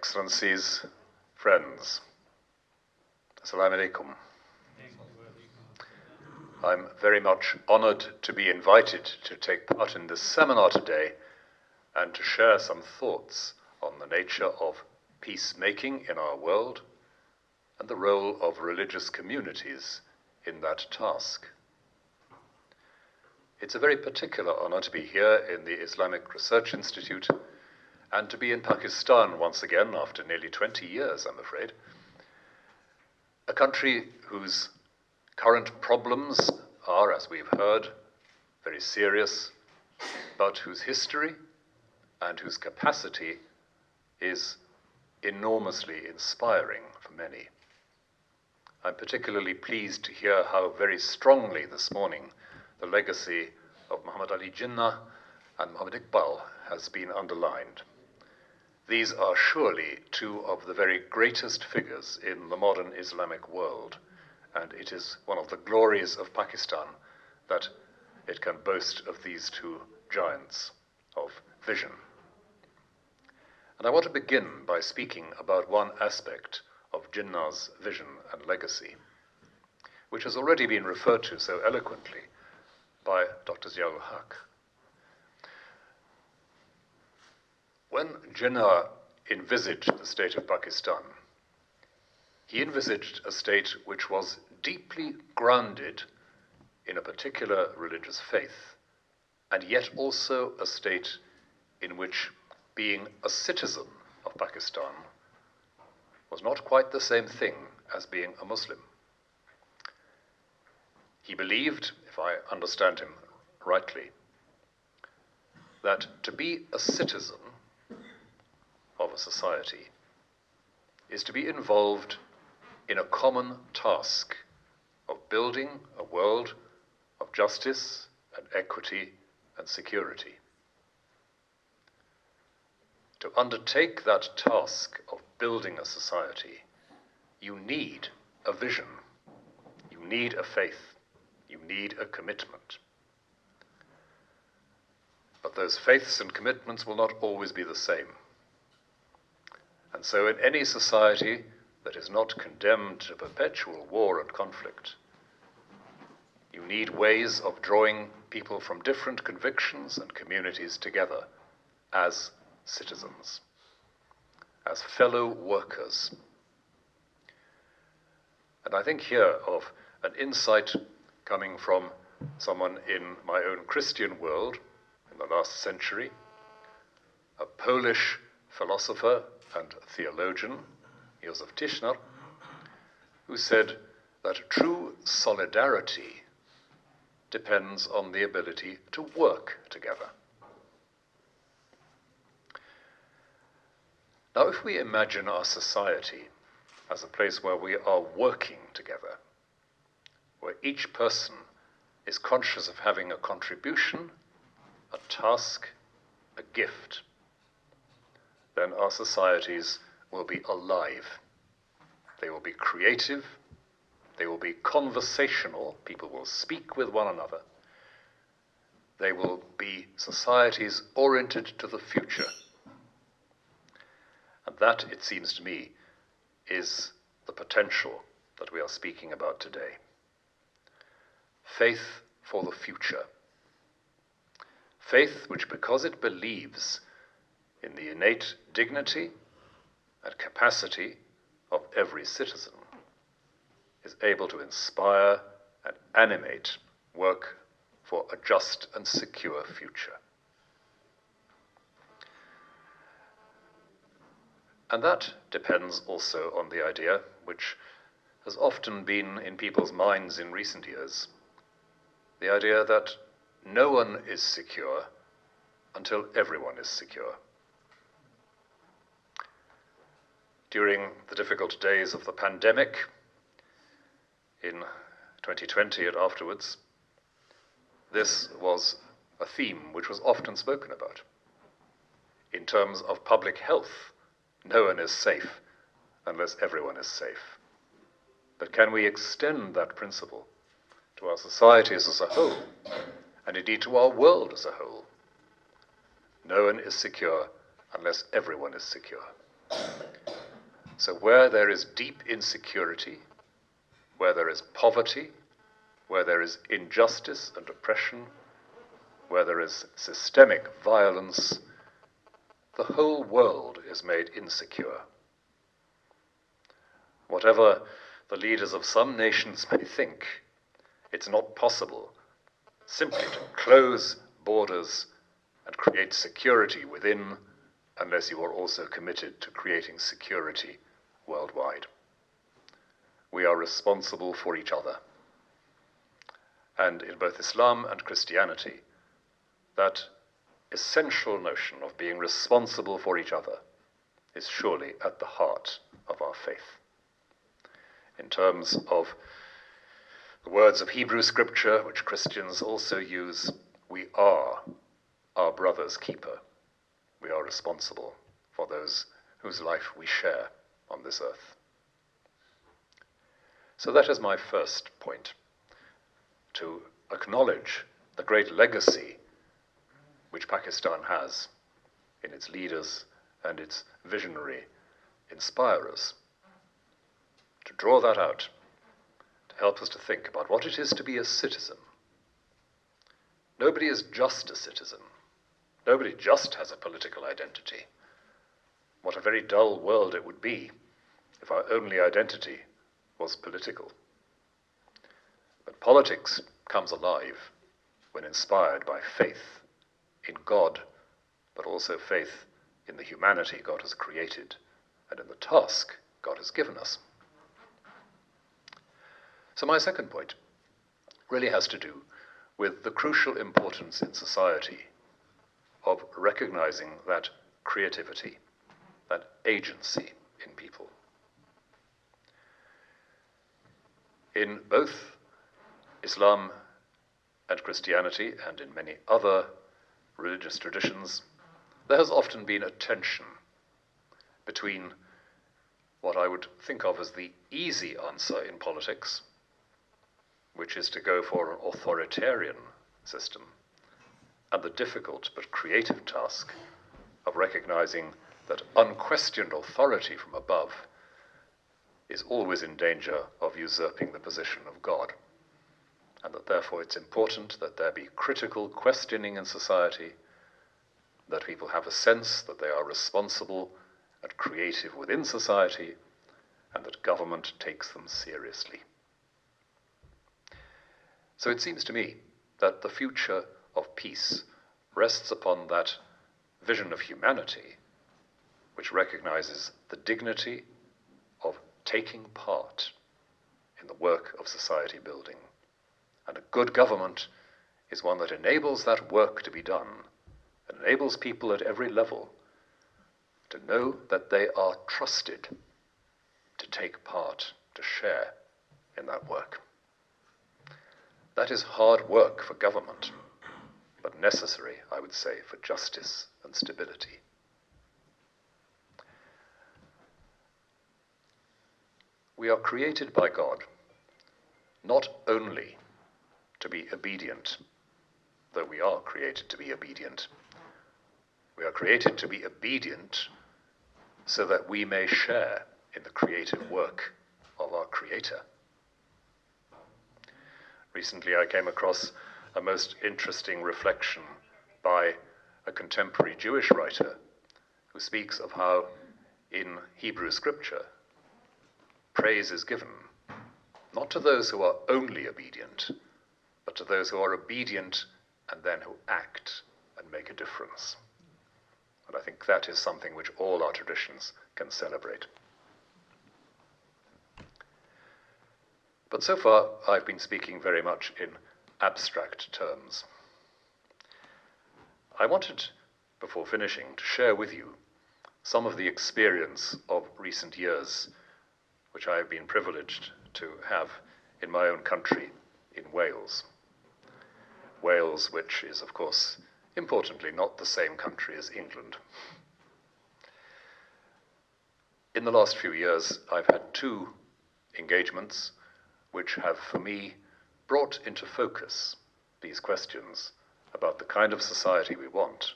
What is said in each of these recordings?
Excellencies, friends, Assalamu-alaikum. I'm very much honored to be invited to take part in this seminar today and to share some thoughts on the nature of peacemaking in our world and the role of religious communities in that task. It's a very particular honor to be here in the Islamic Research Institute and to be in Pakistan once again after nearly 20 years, I'm afraid. A country whose current problems are, as we've heard, very serious, but whose history and whose capacity is enormously inspiring for many. I'm particularly pleased to hear how very strongly this morning the legacy of Muhammad Ali Jinnah and Muhammad Iqbal has been underlined. These are surely two of the very greatest figures in the modern Islamic world, and it is one of the glories of Pakistan that it can boast of these two giants of vision. And I want to begin by speaking about one aspect of Jinnah's vision and legacy, which has already been referred to so eloquently by Dr. Ziaul Haq. When Jinnah envisaged the state of Pakistan, he envisaged a state which was deeply grounded in a particular religious faith, and yet also a state in which being a citizen of Pakistan was not quite the same thing as being a Muslim. He believed, if I understand him rightly, that to be a citizen of a society is to be involved in a common task of building a world of justice and equity and security. To undertake that task of building a society, you need a vision, you need a faith, you need a commitment. But those faiths and commitments will not always be the same. And so in any society that is not condemned to perpetual war and conflict, you need ways of drawing people from different convictions and communities together as citizens, as fellow workers. And I think here of an insight coming from someone in my own Christian world in the last century, a Polish philosopher and theologian, Józef Tischner, who said that true solidarity depends on the ability to work together. Now, if we imagine our society as a place where we are working together, where each person is conscious of having a contribution, a task, a gift, then our societies will be alive. They will be creative, they will be conversational, people will speak with one another. They will be societies oriented to the future. And that, it seems to me, is the potential that we are speaking about today. Faith for the future. Faith which, because it believes in the innate dignity and capacity of every citizen, is able to inspire and animate work for a just and secure future. And that depends also on the idea, which has often been in people's minds in recent years, the idea that no one is secure until everyone is secure. During the difficult days of the pandemic in 2020 and afterwards, this was a theme which was often spoken about. In terms of public health, no one is safe unless everyone is safe. But can we extend that principle to our societies as a whole, and indeed to our world as a whole? No one is secure unless everyone is secure. So where there is deep insecurity, where there is poverty, where there is injustice and oppression, where there is systemic violence, the whole world is made insecure. Whatever the leaders of some nations may think, it's not possible simply to close borders and create security within unless you are also committed to creating security worldwide. We are responsible for each other. And in both Islam and Christianity, that essential notion of being responsible for each other is surely at the heart of our faith. In terms of the words of Hebrew scripture, which Christians also use, we are our brother's keeper. We are responsible for those whose life we share on this earth. So that is my first point, to acknowledge the great legacy which Pakistan has in its leaders and its visionary inspirers, to draw that out, to help us to think about what it is to be a citizen. Nobody is just a citizen. Nobody just has a political identity. What a very dull world it would be if our only identity was political. But politics comes alive when inspired by faith in God, but also faith in the humanity God has created and in the task God has given us. So my second point really has to do with the crucial importance in society of recognizing that creativity, that agency in people. In both Islam and Christianity, and in many other religious traditions, there has often been a tension between what I would think of as the easy answer in politics, which is to go for an authoritarian system, and the difficult but creative task of recognizing that unquestioned authority from above is always in danger of usurping the position of God, and that therefore it's important that there be critical questioning in society, that people have a sense that they are responsible and creative within society, and that government takes them seriously. So it seems to me that the future of peace rests upon that vision of humanity which recognizes the dignity of taking part in the work of society building. And a good government is one that enables that work to be done, and enables people at every level to know that they are trusted to take part, to share in that work. That is hard work for government, but necessary, I would say, for justice and stability. We are created by God not only to be obedient, though we are created to be obedient. We are created to be obedient so that we may share in the creative work of our Creator. Recently I came across a most interesting reflection by a contemporary Jewish writer who speaks of how in Hebrew scripture praise is given not to those who are only obedient, but to those who are obedient and then who act and make a difference. And I think that is something which all our traditions can celebrate. But so far, I've been speaking very much in abstract terms. I wanted, before finishing, to share with you some of the experience of recent years, which I have been privileged to have in my own country, in Wales. Wales, which is, of course, importantly, not the same country as England. In the last few years, I've had two engagements which have, for me, brought into focus these questions about the kind of society we want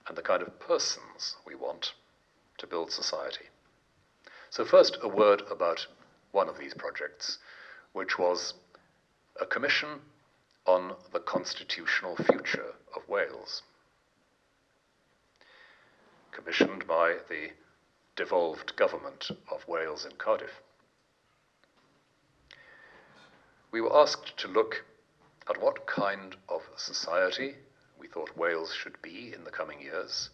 and the kind of persons we want to build society. So first, a word about one of these projects, which was a commission on the constitutional future of Wales, commissioned by the devolved government of Wales in Cardiff. We were asked to look at what kind of society we thought Wales should be in the coming years,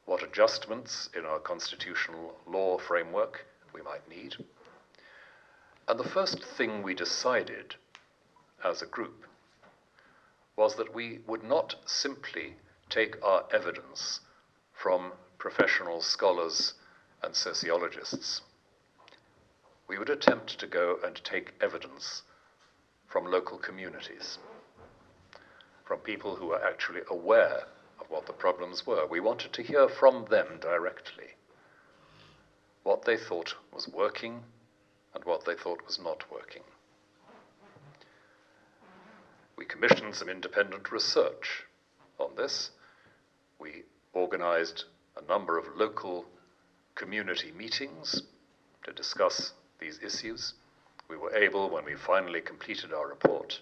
what adjustments in our constitutional law framework we might need. And the first thing we decided as a group was that we would not simply take our evidence from professional scholars and sociologists. We would attempt to go and take evidence from local communities, from people who were actually aware of what the problems were. We wanted to hear from them directly what they thought was working and what they thought was not working. We commissioned some independent research on this. We organized a number of local community meetings to discuss these issues. We were able, when we finally completed our report,